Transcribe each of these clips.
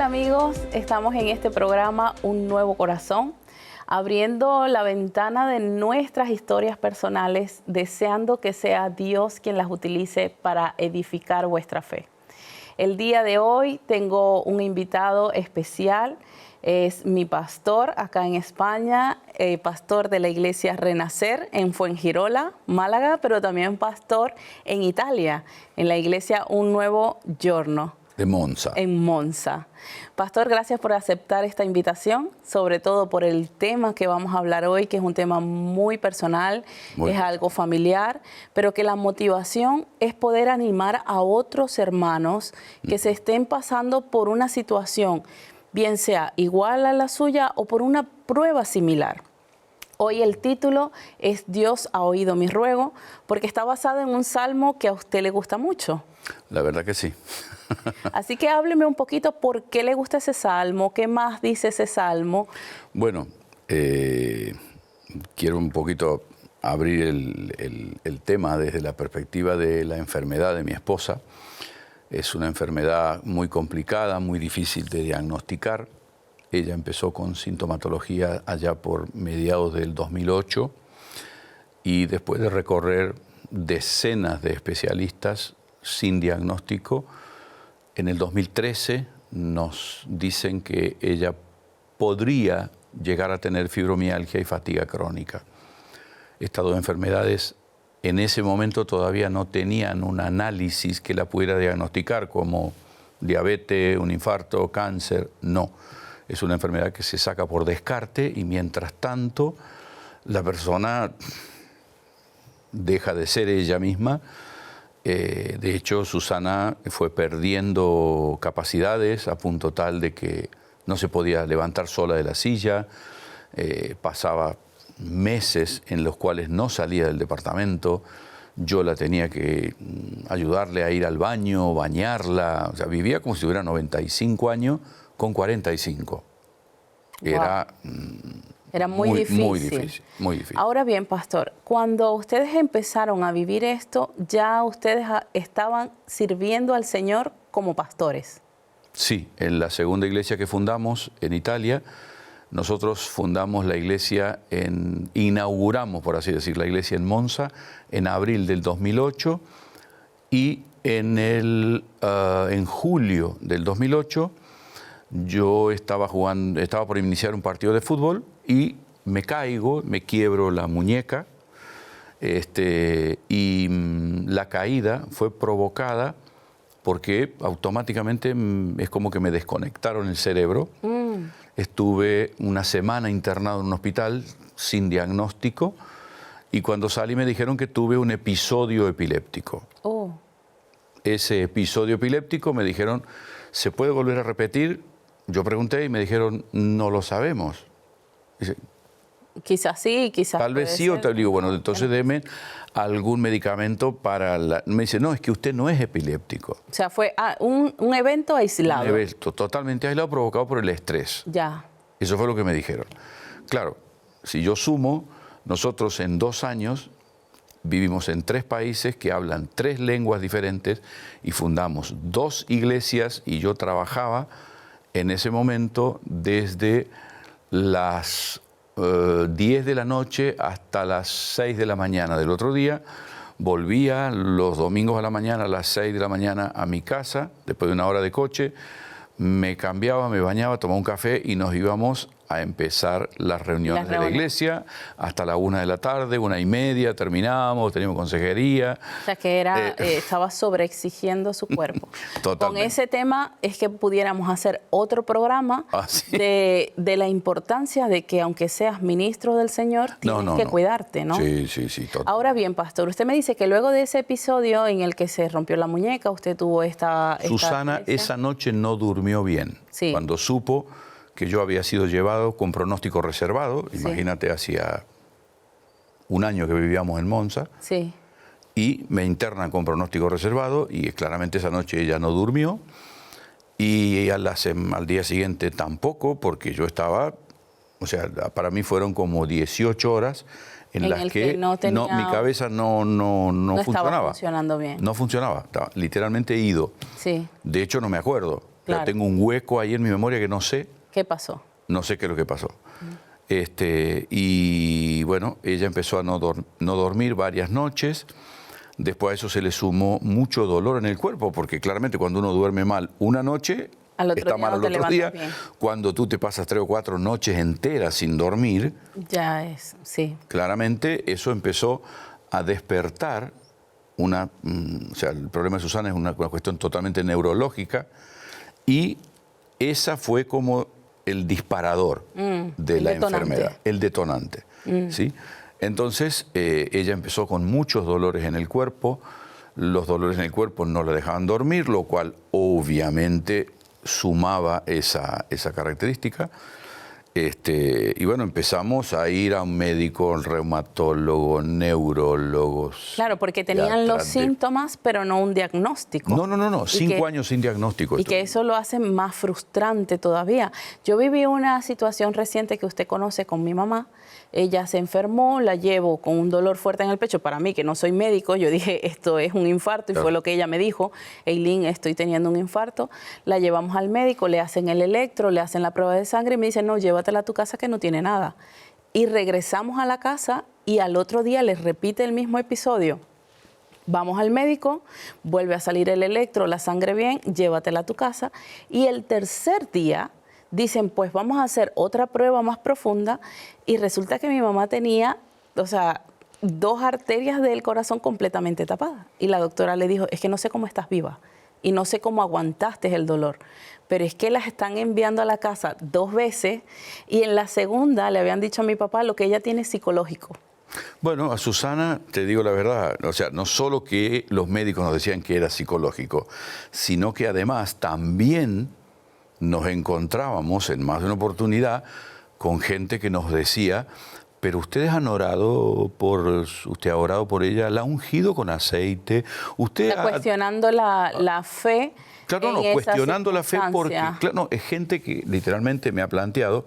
Hola amigos, estamos en este programa Un Nuevo Corazón, abriendo la ventana de nuestras historias personales, deseando que sea Dios quien las utilice para edificar vuestra fe. El día de hoy tengo un invitado especial, es mi pastor acá en España, pastor de la iglesia Renacer en Fuengirola, Málaga, pero también pastor en Italia, en la iglesia Un Nuevo Giorno. De Monza. En Monza. Pastor, gracias por aceptar esta invitación, sobre todo por el tema que vamos a hablar hoy, que es un tema muy personal, es algo familiar, pero que la motivación es poder animar a otros hermanos que se estén pasando por una situación, bien sea igual a la suya o por una prueba similar. Hoy el título es Dios ha oído mi ruego, porque está basado en un salmo que a usted le gusta mucho. La verdad que sí. Así que hábleme un poquito por qué le gusta ese salmo, qué más dice ese salmo. Bueno, quiero un poquito abrir el tema desde la perspectiva de la enfermedad de mi esposa. Es una enfermedad muy complicada, muy difícil de diagnosticar. Ella empezó con sintomatología allá por mediados del 2008 y después de recorrer decenas de especialistas sin diagnóstico, en el 2013 nos dicen que ella podría llegar a tener fibromialgia y fatiga crónica. Estas dos enfermedades en ese momento todavía no tenían un análisis que la pudiera diagnosticar como diabetes, un infarto, cáncer, no. Es una enfermedad que se saca por descarte y mientras tanto la persona deja de ser ella misma. De hecho, Susana fue perdiendo capacidades a punto tal de que no se podía levantar sola de la silla, pasaba meses en los cuales no salía del departamento, yo la tenía que ayudarle a ir al baño, bañarla, o sea, vivía como si tuviera 95 años con 45. Era... Era muy difícil. Muy difícil, muy difícil. Ahora bien, pastor, cuando ustedes empezaron a vivir esto, ya ustedes estaban sirviendo al Señor como pastores. Sí, en la segunda iglesia que fundamos en Italia, nosotros fundamos la iglesia, inauguramos, por así decir, la iglesia en Monza en abril del 2008 y en julio del 2008 yo estaba por iniciar un partido de fútbol y me caigo, me quiebro la muñeca y la caída fue provocada porque automáticamente es como que me desconectaron el cerebro. Estuve una semana internado en un hospital sin diagnóstico y cuando salí me dijeron que tuve un episodio epiléptico. Ese episodio epiléptico me dijeron, ¿se puede volver a repetir? Yo pregunté y me dijeron, no lo sabemos. Dice, quizás sí, quizás tal vez sí, o te digo, bueno, entonces deme algún medicamento para la... Me dice, no, es que usted no es epiléptico. O sea, fue un evento aislado. Un evento totalmente aislado provocado por el estrés. Ya. Eso fue lo que me dijeron. Claro, si yo sumo, nosotros en 2 años vivimos en 3 países que hablan 3 lenguas diferentes y fundamos 2 iglesias y yo trabajaba en ese momento desde las 10 de la noche hasta las 6 de la mañana del otro día. Volvía los domingos a la mañana a las 6 de la mañana a mi casa, después de una hora de coche, me cambiaba, me bañaba, tomaba un café y nos íbamos a empezar las reuniones de la iglesia hasta la 1 de la tarde, 1:30, terminábamos, teníamos consejería. O sea que estaba sobreexigiendo su cuerpo. Totalmente. Con ese tema es que pudiéramos hacer otro programa de la importancia de que aunque seas ministro del Señor, tienes que cuidarte, ¿no? Sí, sí, sí. Total. Ahora bien, pastor, usted me dice que luego de ese episodio en el que se rompió la muñeca, usted tuvo esta Susana esa noche no durmió bien. Sí. Cuando supo que yo había sido llevado con pronóstico reservado, sí. Imagínate, hacía 1 año que vivíamos en Monza, sí. Y me internan con pronóstico reservado y claramente esa noche ella no durmió y al día siguiente tampoco, porque yo estaba, o sea, para mí fueron como 18 horas en las que mi cabeza no funcionaba. Estaba funcionando bien. No funcionaba, estaba literalmente ido. Sí. De hecho, no me acuerdo. Claro. O sea, tengo un hueco ahí en mi memoria que no sé. ¿Qué pasó? No sé qué es lo que pasó. Y bueno, ella empezó a no dormir varias noches. Después a eso se le sumó mucho dolor en el cuerpo, porque claramente cuando uno duerme mal una noche, Al otro está día mal no al te otro día. levantas bien. Cuando tú te pasas 3 o 4 noches enteras sin dormir, Ya es, sí. claramente eso empezó a despertar o sea, el problema de Susana es una cuestión totalmente neurológica, y esa fue como el disparador de el la detonante. enfermedad, el detonante. ¿Sí? Entonces, ella empezó con muchos dolores en el cuerpo. Los dolores en el cuerpo no la dejaban dormir, lo cual obviamente sumaba esa característica. Y bueno, empezamos a ir a un médico, reumatólogo, neurólogos. Claro, porque tenían los síntomas, pero no un diagnóstico. No. 5 años sin diagnóstico. Y que eso lo hace más frustrante todavía. Yo viví una situación reciente que usted conoce con mi mamá. Ella se enfermó, la llevo con un dolor fuerte en el pecho. Para mí, que no soy médico, yo dije, esto es un infarto, y fue lo que ella me dijo. Eileen, estoy teniendo un infarto. La llevamos al médico, le hacen el electro, le hacen la prueba de sangre y me dicen, no, llévatela a tu casa que no tiene nada. Y regresamos a la casa y al otro día les repite el mismo episodio. Vamos al médico, vuelve a salir el electro, la sangre bien, llévatela a tu casa. Y el tercer día dicen, pues vamos a hacer otra prueba más profunda, y resulta que mi mamá tenía, o sea, 2 arterias del corazón completamente tapadas. Y la doctora le dijo, es que no sé cómo estás viva y no sé cómo aguantaste el dolor, pero es que las están enviando a la casa 2 veces, y en la segunda le habían dicho a mi papá lo que ella tiene es psicológico. Bueno, a Susana, te digo la verdad, o sea, no solo que los médicos nos decían que era psicológico, sino que además también nos encontrábamos en más de una oportunidad con gente que nos decía, pero ustedes han orado usted ha orado por ella, la ha ungido con aceite, usted Está cuestionando la fe. Claro, no, cuestionando la fe, porque claro, no, es gente que literalmente me ha planteado,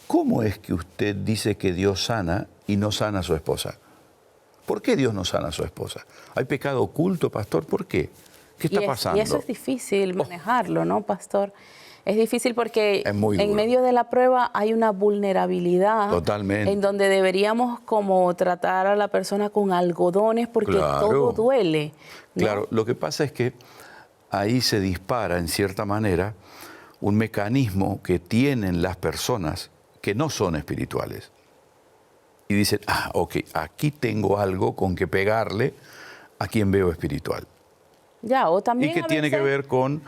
¿cómo es que usted dice que Dios sana y no sana a su esposa? ¿Por qué Dios no sana a su esposa? ¿Hay pecado oculto, pastor? ¿Por qué? ¿Qué está pasando? Y eso es difícil manejarlo, ¿no, pastor? Es difícil porque en medio de la prueba hay una vulnerabilidad. Totalmente. En donde deberíamos como tratar a la persona con algodones, porque todo duele, ¿no? Claro, lo que pasa es que ahí se dispara, en cierta manera, un mecanismo que tienen las personas que no son espirituales. Y dicen, ok, aquí tengo algo con que pegarle a quien veo espiritual. Ya, o también y que tiene que ver con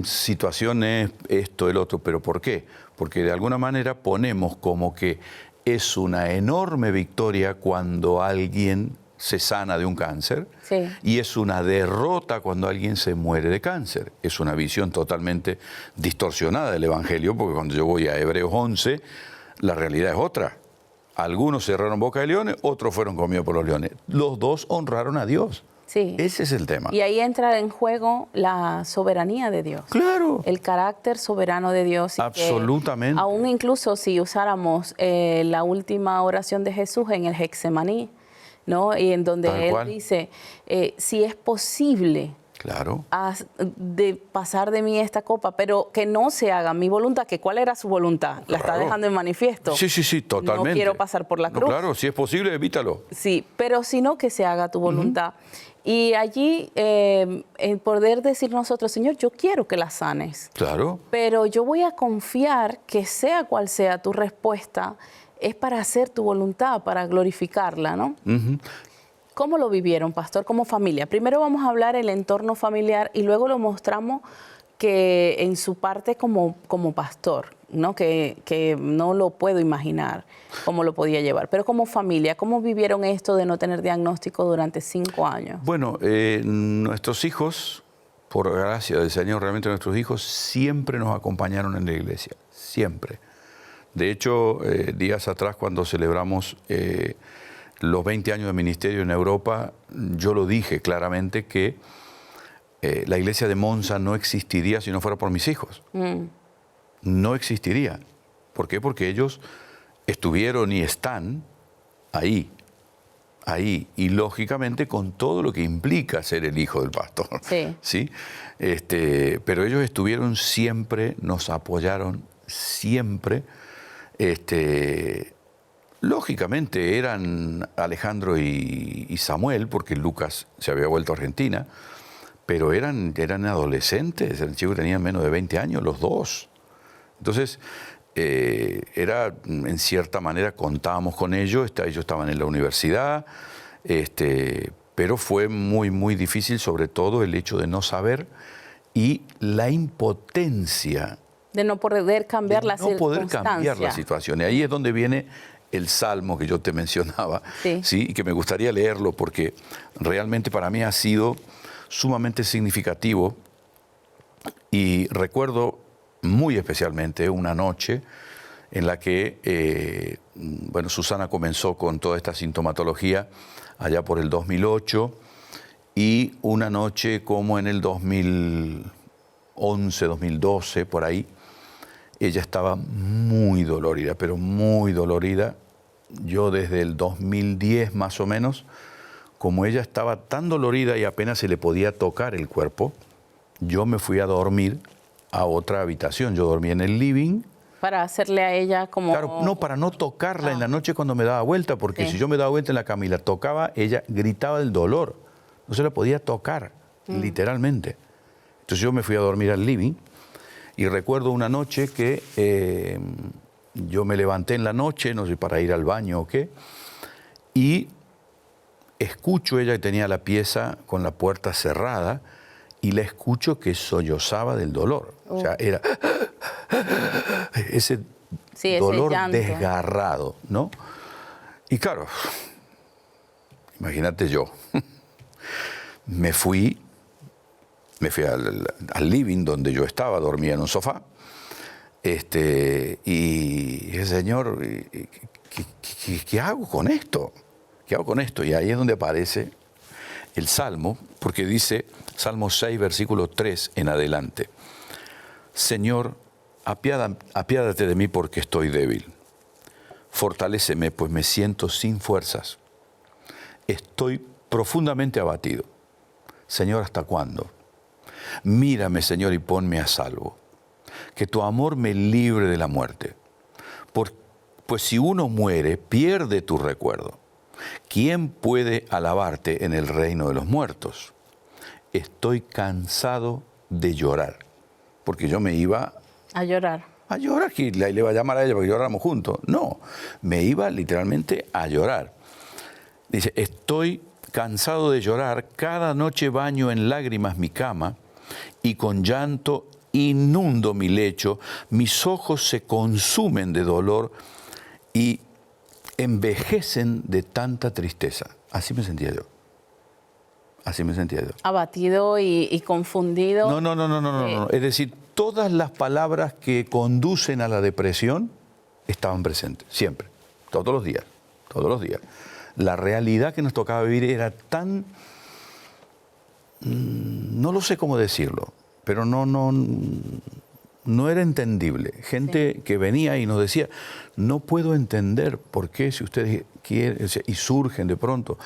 situaciones, esto, el otro. ¿Pero por qué? Porque de alguna manera ponemos como que es una enorme victoria cuando alguien se sana de un cáncer, sí, y es una derrota cuando alguien se muere de cáncer. Es una visión totalmente distorsionada del Evangelio, porque cuando yo voy a Hebreos 11, la realidad es otra. Algunos cerraron boca de leones, otros fueron comidos por los leones. Los dos honraron a Dios. Sí. Ese es el tema. Y ahí entra en juego la soberanía de Dios. Claro. El carácter soberano de Dios. Absolutamente. Aún incluso si usáramos la última oración de Jesús en el Getsemaní, ¿no? Y en donde Él dice, si es posible, claro, de pasar de mí esta copa, pero que no se haga mi voluntad, que cuál era su voluntad, la está dejando en manifiesto. Sí, totalmente. No quiero pasar por la cruz. No, claro, si es posible, evítalo. Sí, pero sino que se haga tu voluntad. Y allí el poder decir nosotros, Señor, yo quiero que la sanes. Claro. Pero yo voy a confiar que sea cual sea tu respuesta, es para hacer tu voluntad, para glorificarla, ¿no? ¿Cómo lo vivieron, pastor, como familia? Primero vamos a hablar el entorno familiar y luego lo mostramos que en su parte como pastor, ¿no? Que no lo puedo imaginar cómo lo podía llevar. Pero como familia, ¿cómo vivieron esto de no tener diagnóstico durante 5 años? Bueno, nuestros hijos, por gracia del Señor, realmente nuestros hijos siempre nos acompañaron en la iglesia, siempre. De hecho, días atrás cuando celebramos los 20 años de ministerio en Europa, yo lo dije claramente que la iglesia de Monza no existiría si no fuera por mis hijos. No existiría. ¿Por qué? Porque ellos estuvieron y están ahí. ahí, y lógicamente con todo lo que implica ser el hijo del pastor. Sí. ¿Sí? Pero ellos estuvieron siempre, nos apoyaron siempre. Lógicamente eran Alejandro y Samuel, porque Lucas se había vuelto a Argentina, pero eran adolescentes, eran chicos que tenían menos de 20 años, los dos. Entonces, en cierta manera contábamos con ellos, ellos estaban en la universidad, pero fue muy, muy difícil, sobre todo el hecho de no saber y la impotencia de no poder cambiar la circunstancia. No poder cambiar la situación. Y ahí es donde viene el salmo que yo te mencionaba, ¿sí? Y que me gustaría leerlo porque realmente para mí ha sido sumamente significativo. Y recuerdo muy especialmente una noche en la que, Susana comenzó con toda esta sintomatología allá por el 2008, y una noche como en el 2011, 2012, por ahí, ella estaba muy dolorida, pero muy dolorida. Yo desde el 2010 más o menos, como ella estaba tan dolorida y apenas se le podía tocar el cuerpo, yo me fui a dormir a otra habitación. Yo dormí en el living. Para hacerle a ella como... Claro, no, para no tocarla en la noche cuando me daba vuelta, porque si yo me daba vuelta en la cama y la tocaba, ella gritaba del dolor. No se la podía tocar, literalmente. Entonces yo me fui a dormir al living y recuerdo una noche que yo me levanté en la noche, no sé, para ir al baño o qué, y escucho, ella que tenía la pieza con la puerta cerrada, y la escucho que sollozaba del dolor. O sea, era ese dolor desgarrado, ¿no? Y claro, imagínate yo, me fui al living donde yo estaba, dormía en un sofá, y dije, Señor, ¿qué hago con esto? ¿Qué hago con esto? Y ahí es donde aparece el Salmo, porque dice, Salmo 6, versículo 3 en adelante, Señor, apiádate de mí porque estoy débil. Fortaléceme, pues me siento sin fuerzas. Estoy profundamente abatido. Señor, ¿hasta cuándo? Mírame, Señor, y ponme a salvo. Que tu amor me libre de la muerte. Pues si uno muere, pierde tu recuerdo. ¿Quién puede alabarte en el reino de los muertos? Estoy cansado de llorar. Porque yo me iba... A llorar. A llorar, que le iba a llamar a ella porque lloráramos juntos. No, me iba literalmente a llorar. Dice, estoy cansado de llorar, cada noche baño en lágrimas mi cama y con llanto inundo mi lecho, mis ojos se consumen de dolor y envejecen de tanta tristeza. Así me sentía yo. Así me sentía yo. Abatido y confundido. No. Es decir, todas las palabras que conducen a la depresión estaban presentes, siempre, todos los días. La realidad que nos tocaba vivir era tan... no lo sé cómo decirlo, pero no era entendible. Gente que venía y nos decía, no puedo entender por qué si ustedes quieren, y surgen de pronto,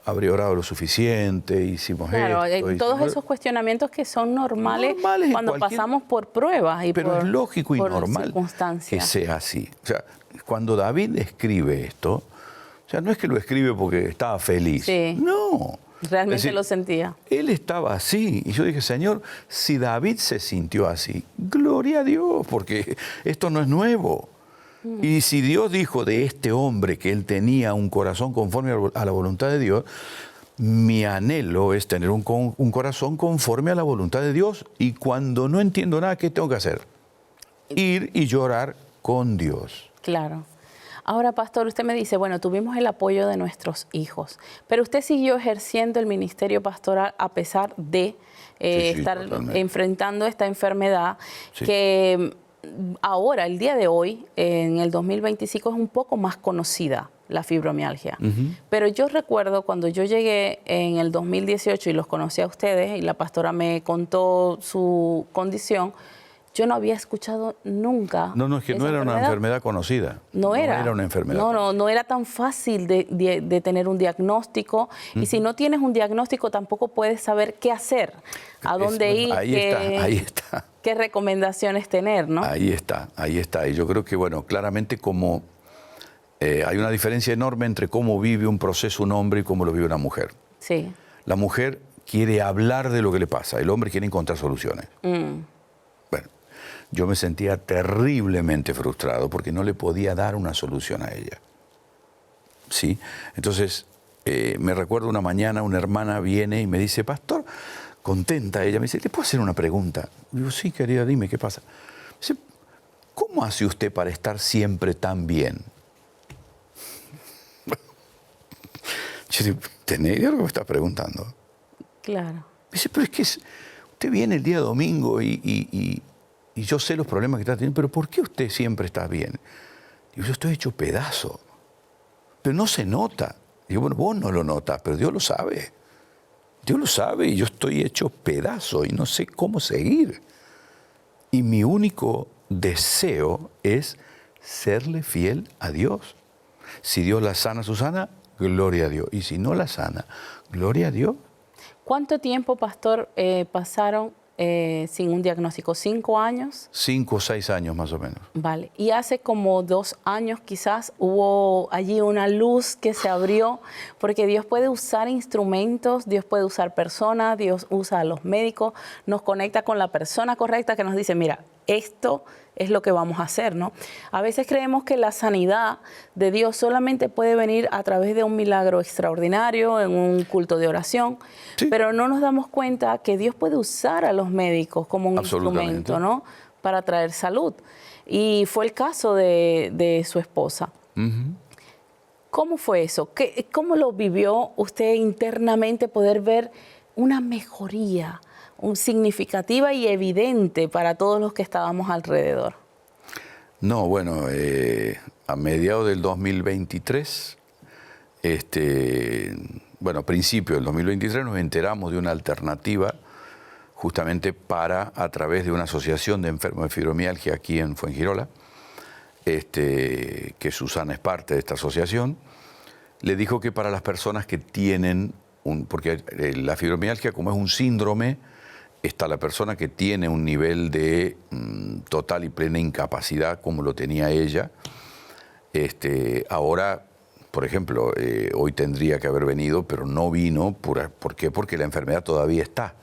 habré orado lo suficiente, hicimos esto. Todos esos cuestionamientos que son normales cuando pasamos por pruebas. Pero es lógico y normal que sea así. O sea, cuando David escribe esto, o sea, no es que lo escribe porque estaba feliz. Sí. No. Realmente es decir, lo sentía. Él estaba así. Y yo dije, Señor, si David se sintió así, gloria a Dios, porque esto no es nuevo. Y si Dios dijo de este hombre que él tenía un corazón conforme a la voluntad de Dios, mi anhelo es tener un corazón conforme a la voluntad de Dios. Y cuando no entiendo nada, ¿qué tengo que hacer? Ir y llorar con Dios. Claro. Ahora, pastor, usted me dice, bueno, tuvimos el apoyo de nuestros hijos, pero usted siguió ejerciendo el ministerio pastoral a pesar de estar enfrentando esta enfermedad que ahora, el día de hoy, en el 2025, es un poco más conocida, la fibromialgia. Pero yo recuerdo cuando yo llegué en el 2018 y los conocí a ustedes y la pastora me contó su condición, yo no había escuchado nunca. No, es que no era una enfermedad conocida. No era una enfermedad. No era tan fácil de tener un diagnóstico. Y si no tienes un diagnóstico, tampoco puedes saber qué hacer, a dónde ir, ahí está. Qué recomendaciones tener, ¿no? Ahí está. Y yo creo que, bueno, claramente como hay una diferencia enorme entre cómo vive un proceso un hombre y cómo lo vive una mujer. Sí. La mujer quiere hablar de lo que le pasa, el hombre quiere encontrar soluciones. Bueno, yo me sentía terriblemente frustrado porque no le podía dar una solución a ella. ¿Sí? Entonces, me recuerdo una mañana, una hermana viene y me dice, pastor, contenta ella, me dice, ¿le puedo hacer una pregunta? Digo, sí, querida, dime, ¿qué pasa? Me dice, ¿cómo hace usted para estar siempre tan bien? Yo digo, ¿tenés idea de lo que me está preguntando? Claro. Me dice, pero es que usted viene el día domingo y yo sé los problemas que está teniendo, pero ¿por qué usted siempre está bien? Digo, yo estoy hecho pedazo, pero no se nota. Digo, bueno, vos no lo notas, pero Dios lo sabe. Dios lo sabe y yo estoy hecho pedazo y no sé cómo seguir. Y mi único deseo es serle fiel a Dios. Si Dios la sana, Susana, gloria a Dios. Y si no la sana, gloria a Dios. ¿Cuánto tiempo, pastor, pasaron sin un diagnóstico? ¿5 años? 5 o 6 años más o menos. Vale. Y hace como 2 años quizás hubo allí una luz que se abrió, porque Dios puede usar instrumentos, Dios puede usar personas, Dios usa a los médicos, nos conecta con la persona correcta que nos dice, mira, esto es lo que vamos a hacer, ¿no? A veces creemos que la sanidad de Dios solamente puede venir a través de un milagro extraordinario, en un culto de oración, sí, pero no nos damos cuenta que Dios puede usar a los médicos como un instrumento, ¿no?, para traer salud. Y fue el caso de su esposa. ¿Cómo fue eso? ¿Cómo lo vivió usted internamente, poder ver una mejoría significativa y evidente para todos los que estábamos alrededor? No, bueno, a mediados del 2023, a principios del 2023 nos enteramos de una alternativa justamente para, a través de una asociación de enfermos de fibromialgia aquí en Fuengirola, que Susana es parte de esta asociación, le dijo que para las personas que tienen, porque la fibromialgia como es un síndrome, está la persona que tiene un nivel de total y plena incapacidad como lo tenía ella. Ahora, por ejemplo, hoy tendría que haber venido, pero no vino. ¿Por qué? Porque la enfermedad todavía está.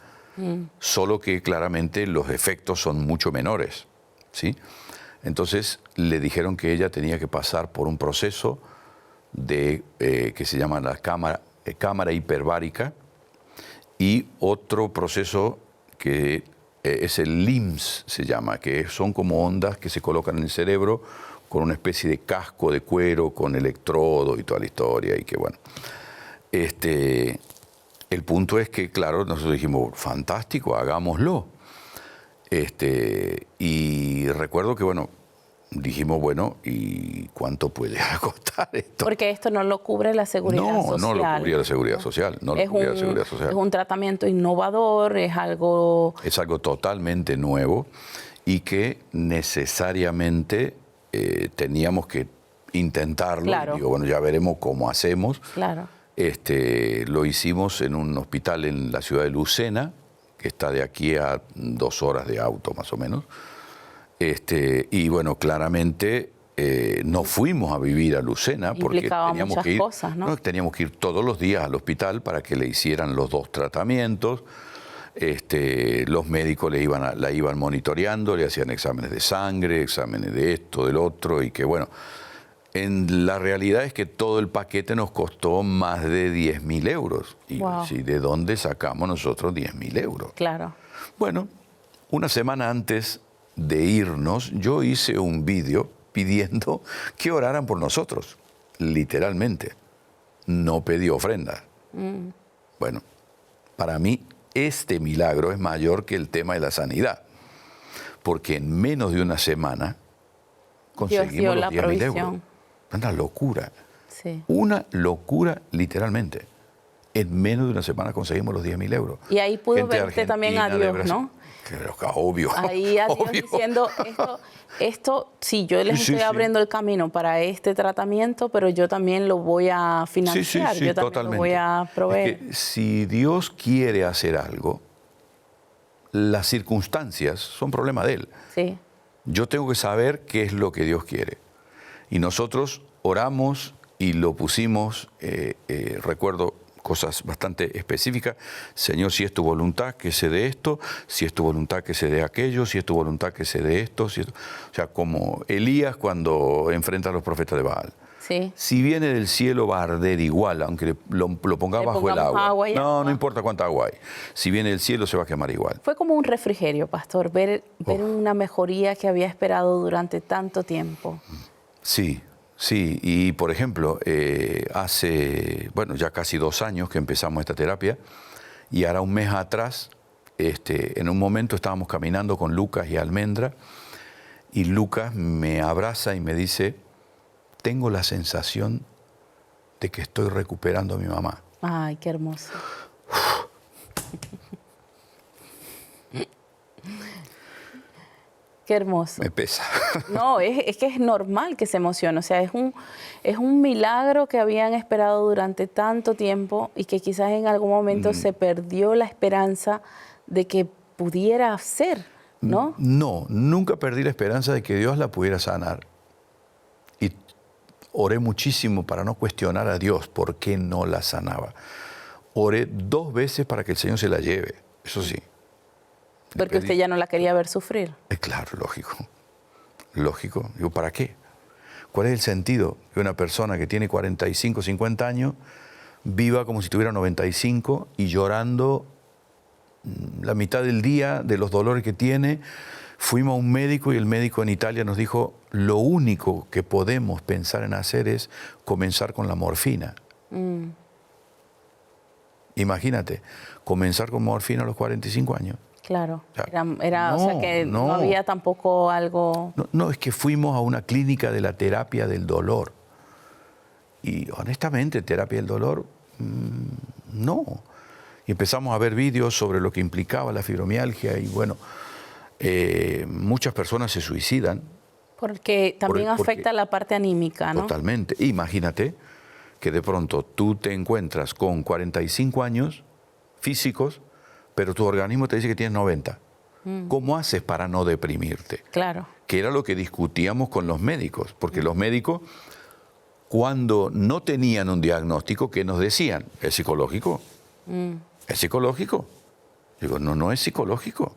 Solo que claramente los efectos son mucho menores, ¿sí? Entonces le dijeron que ella tenía que pasar por un proceso que se llama la cámara hiperbárica y otro proceso que es el LIMS, se llama, que son como ondas que se colocan en el cerebro con una especie de casco de cuero, con electrodo y toda la historia, y que bueno. El punto es que, claro, nosotros dijimos, fantástico, hagámoslo. Y recuerdo que, bueno, dijimos, bueno, ¿y cuánto puede costar esto? Porque esto no lo cubre la seguridad social. No lo cubría la seguridad social. Es un tratamiento innovador, es algo... Es algo totalmente nuevo y que necesariamente teníamos que intentarlo. Claro. Y digo, bueno, ya veremos cómo hacemos. Claro. Lo hicimos en un hospital en la ciudad de Lucena, que está de aquí a 2 horas de auto más o menos. Y bueno, claramente no fuimos a vivir a Lucena porque teníamos que ir, cosas, ¿no? Teníamos que ir todos los días al hospital para que le hicieran los 2 tratamientos. Los médicos la iban monitoreando, le hacían exámenes de sangre, exámenes de esto, del otro, y que bueno, la realidad es que todo el paquete nos costó más de 10.000 euros. Y wow. ¿Sí? ¿De dónde sacamos nosotros 10.000 euros? Claro. Bueno, una semana antes de irnos, yo hice un vídeo pidiendo que oraran por nosotros, literalmente. No pedí ofrenda. Bueno, para mí este milagro es mayor que el tema de la sanidad, porque en menos de una semana conseguimos los 10.000 euros. Una locura. Sí. Una locura, literalmente. En menos de una semana conseguimos los 10.000 euros. Y ahí pudo Gente de ver usted también a Argentina, de Dios, Brasil. ¿no? Creo que obvio. Ahí a Dios obvio. diciendo, sí, yo les Sí, estoy sí. abriendo el camino para este tratamiento, pero yo también lo voy a financiar, Sí, yo también totalmente. lo voy a proveer. Es que si Dios quiere hacer algo, las circunstancias son problema de Él. Sí, Yo tengo que saber qué es lo que Dios quiere. Y nosotros oramos y lo pusimos, recuerdo cosas bastante específicas. Señor, si es tu voluntad que se dé esto, si es tu voluntad que se dé aquello, si es tu voluntad que se dé esto. O sea, como Elías cuando enfrenta a los profetas de Baal. sí. Si viene del cielo va a arder igual, aunque lo ponga Le bajo el pongamos agua. agua y agua. No importa cuánta agua hay. Si viene del cielo se va a quemar igual. Fue como un refrigerio, pastor, ver una mejoría que había esperado durante tanto tiempo. Sí, sí. Y por ejemplo, hace, ya casi 2 años que empezamos esta terapia, y ahora un mes atrás, en un momento estábamos caminando con Lucas y Almendra, y Lucas me abraza y me dice, tengo la sensación de que estoy recuperando a mi mamá. Ay, qué hermoso. Qué hermoso. Me pesa. No, es que es normal que se emocione. O sea, es un milagro que habían esperado durante tanto tiempo y que quizás en algún momento se perdió la esperanza de que pudiera ser, ¿no? No, nunca perdí la esperanza de que Dios la pudiera sanar. Y oré muchísimo para no cuestionar a Dios por qué no la sanaba. Oré 2 veces para que el Señor se la lleve, eso sí. Porque usted ya no la quería ver sufrir. Claro, lógico. Lógico. Digo, ¿para qué? ¿Cuál es el sentido que una persona que tiene 45, 50 años viva como si tuviera 95 y llorando la mitad del día de los dolores que tiene? Fuimos a un médico y el médico en Italia nos dijo, lo único que podemos pensar en hacer es comenzar con la morfina. Imagínate, comenzar con morfina a los 45 años. Claro, O sea, o sea que no había tampoco algo... No, es que fuimos a una clínica de la terapia del dolor. Y honestamente, terapia del dolor, no. Y empezamos a ver vídeos sobre lo que implicaba la fibromialgia y bueno, muchas personas se suicidan. Porque también afecta la parte anímica, ¿no? Totalmente. Imagínate que de pronto tú te encuentras con 45 años físicos, pero tu organismo te dice que tienes 90. ¿Cómo haces para no deprimirte? Claro. Que era lo que discutíamos con los médicos, porque los médicos, cuando no tenían un diagnóstico, ¿qué nos decían? ¿Es psicológico? ¿Es psicológico? Digo, no es psicológico.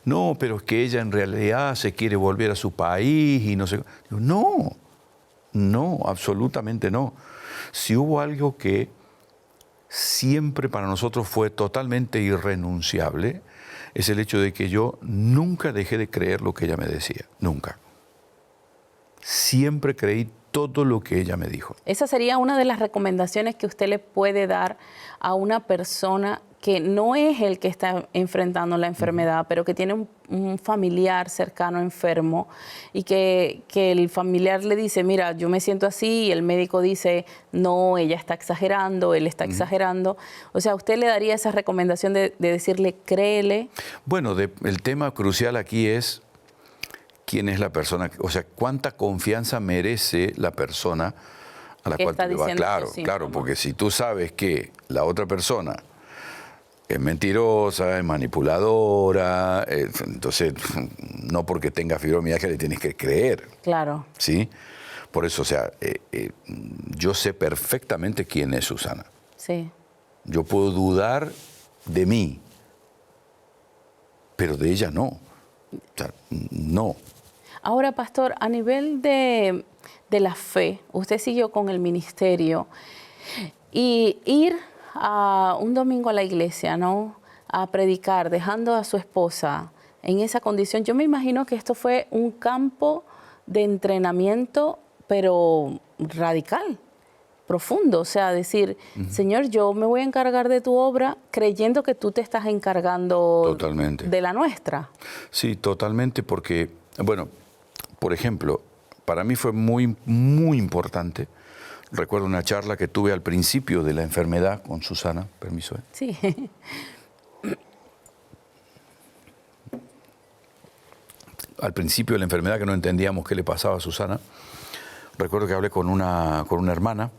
No, pero es que ella en realidad se quiere volver a su país y no sé. Digo, no, absolutamente no. Si hubo algo que siempre para nosotros fue totalmente irrenunciable, es el hecho de que yo nunca dejé de creer lo que ella me decía, nunca. Siempre creí todo lo que ella me dijo. Esa sería una de las recomendaciones que usted le puede dar a una persona que no es el que está enfrentando la enfermedad, pero que tiene un familiar cercano enfermo y que el familiar le dice, mira, yo me siento así, y el médico dice, no, ella está exagerando, él está exagerando. O sea, ¿usted le daría esa recomendación de decirle, créele? Bueno, el tema crucial aquí es quién es la persona, o sea, cuánta confianza merece la persona a la cual tú le vas. Claro, porque si tú sabes que la otra persona es mentirosa, es manipuladora, entonces no porque tenga fibromialgia le tienes que creer. Claro. ¿Sí? Por eso, o sea, yo sé perfectamente quién es Susana. Sí. Yo puedo dudar de mí, pero de ella no. O sea, no. Ahora, pastor, a nivel de la fe, usted siguió con el ministerio y ir a un domingo a la iglesia, ¿no? A predicar, dejando a su esposa en esa condición. Yo me imagino que esto fue un campo de entrenamiento, pero radical, profundo. O sea, decir, Señor, yo me voy a encargar de tu obra creyendo que tú te estás encargando Totalmente de la nuestra. Sí, totalmente, porque, bueno, por ejemplo, para mí fue muy, muy importante Recuerdo una charla que tuve al principio de la enfermedad con Susana, permiso. Sí. Al principio de la enfermedad, que no entendíamos qué le pasaba a Susana, recuerdo que hablé con una hermana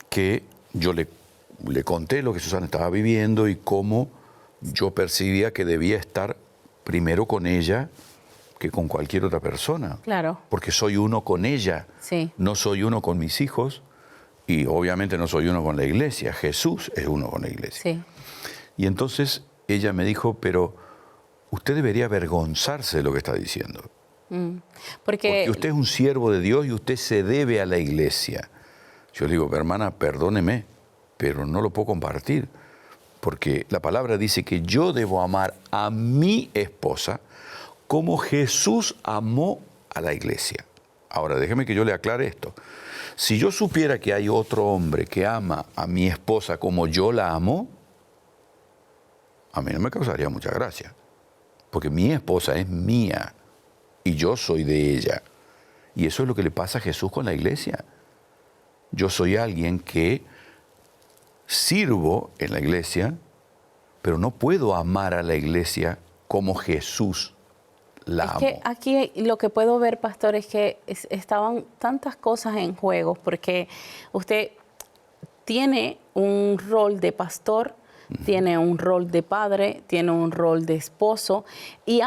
que yo le conté lo que Susana estaba viviendo y cómo yo percibía que debía estar primero con ella que con cualquier otra persona. Claro. Porque soy uno con ella, Sí. no soy uno con mis hijos y obviamente no soy uno con la iglesia. Jesús es uno con la iglesia. Sí. Y entonces ella me dijo, pero usted debería avergonzarse de lo que está diciendo. Porque usted es un siervo de Dios y usted se debe a la iglesia. Yo le digo, hermana, perdóneme, pero no lo puedo compartir. Porque la palabra dice que yo debo amar a mi esposa como Jesús amó a la iglesia. Ahora, déjeme que yo le aclare esto. Si yo supiera que hay otro hombre que ama a mi esposa como yo la amo, a mí no me causaría mucha gracia. Porque mi esposa es mía y yo soy de ella. Y eso es lo que le pasa a Jesús con la iglesia. Yo soy alguien que sirvo en la iglesia, pero no puedo amar a la iglesia como Jesús la amó. Es que aquí lo que puedo ver, pastor, es que estaban tantas cosas en juego, porque usted tiene un rol de pastor, tiene un rol de padre, tiene un rol de esposo, y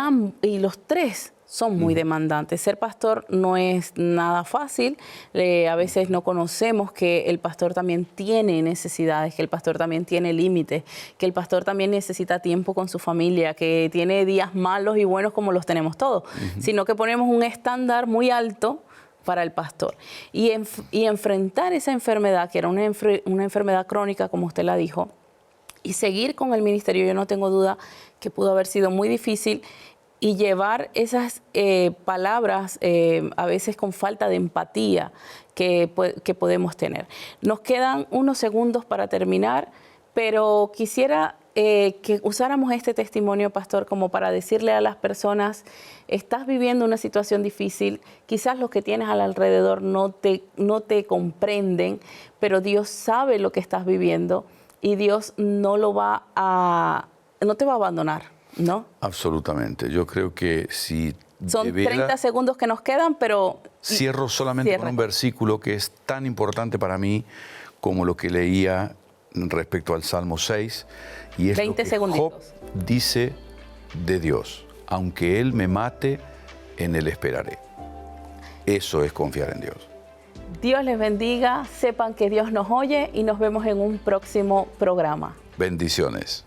los tres son muy demandantes. Ser pastor no es nada fácil. A veces no conocemos que el pastor también tiene necesidades, que el pastor también tiene límites, que el pastor también necesita tiempo con su familia, que tiene días malos y buenos como los tenemos todos, sino que ponemos un estándar muy alto para el pastor. Y enfrentar esa enfermedad, que era una enfermedad crónica, como usted la dijo, y seguir con el ministerio, yo no tengo duda que pudo haber sido muy difícil, y llevar esas palabras a veces con falta de empatía que podemos tener. Nos quedan unos segundos para terminar, pero quisiera que usáramos este testimonio, pastor, como para decirle a las personas, estás viviendo una situación difícil, quizás los que tienes alrededor no te comprenden, pero Dios sabe lo que estás viviendo y Dios no te va a abandonar, ¿no? Absolutamente. Yo creo que si son 30 segundos que nos quedan, pero... Cierro solamente con un versículo que es tan importante para mí como lo que leía respecto al Salmo 6, y es lo que Job dice de Dios. Aunque Él me mate, en Él esperaré. Eso es confiar en Dios. Dios les bendiga, sepan que Dios nos oye y nos vemos en un próximo programa. Bendiciones.